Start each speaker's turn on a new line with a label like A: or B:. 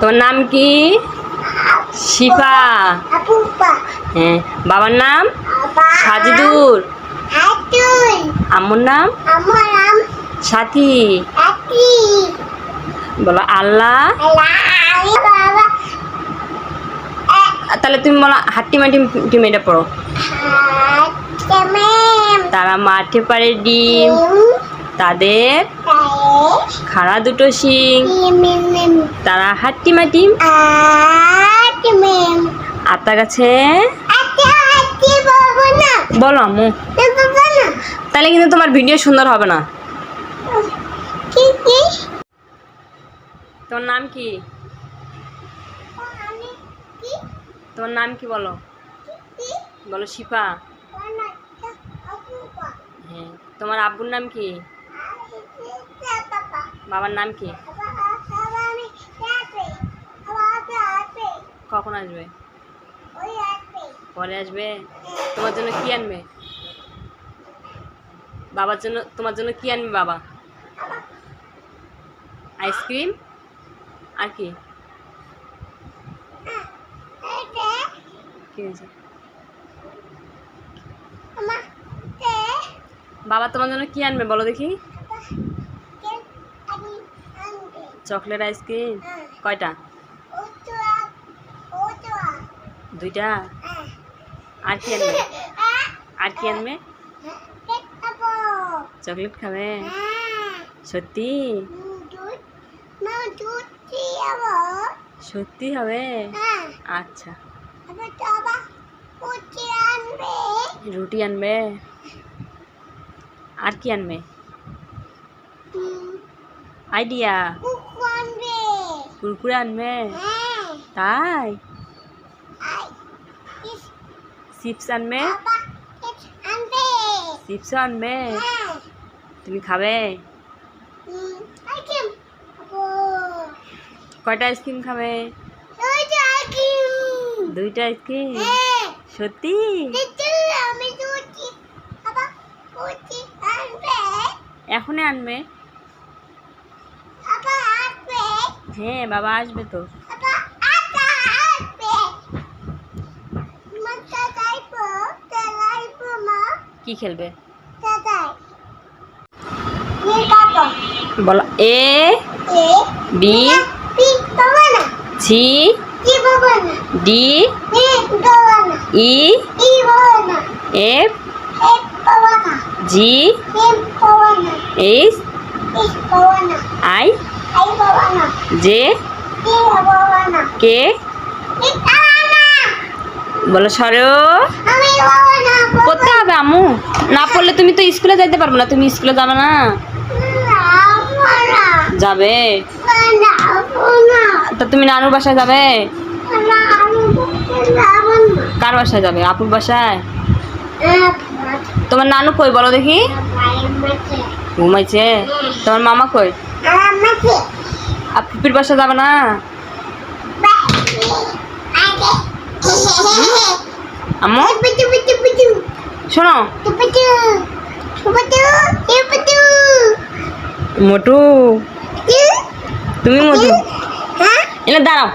A: তোমার নাম কি? শিফা। হ্যাঁ। বাবার নাম? সাজিদুর। আম্মুর নাম? সাথী। বলো আল্লাহ। তাহলে তুমি বলো হাট্টি মাটি টিমেটা পড়ো। তারা মাঠে পারে ডিম, তাদের খাড়া দুটো শিং, তারা হাট্টি মাটি আতা গাছে। বলো আম্মু। তাহলে কিন্তু তোমার ভিডিও সুন্দর হবে না। তোমার নাম কি? তোমার নাম কি বলো? বলো শিফা। হ্যাঁ। তোমার আব্বুর নাম কি? বাবার নাম কি? কখন আসবে? পরে আসবে। তোমার জন্য কি আনবে? বাবার জন্য তোমার জন্য কি আনবে বাবা? আইসক্রিম। আর কি? কি হয়েছে? বাবা তোমার জন্য কি আনবে বলো দেখি? Chocolate ice cream. কয়টা? দুইটা। আর কি আনবে? আর কি আনবে? চকলেট খাবে? সত্যি? সত্যি হবে? আচ্ছা। রুটি আনবে? আর কি আনবে? আইডিয়া। কুরকুরে আনবে? তাই? চিপস আনবে? চিপসও আনবে? তুমি খাবে? কয়টা আইসক্রিম খাবে? দুইটা আইসক্রিম। সত্যি? এখনই আনবে? হ্যাঁ বাবা আসবে তো। কি খেলবে? বলো A B C D E F G H I J K. বলো সরো। পড়তে হবে আম্মু। না পড়লে তুমি তো স্কুলে যাইতে পারবে না। তুমি স্কুলে যাবে না? যাবে তো তুমি নানুর বাসায় যাবে? কার বাসায় যাবে? আপুর বাসায়? তোমার নানু কই বলো দেখি? ঘুমাইছে। তোমার মামা কই? আপুর বাসায় যাবে না? আম্মু শোনো। মোটু তুমি মোটু এনে দাঁড়াও।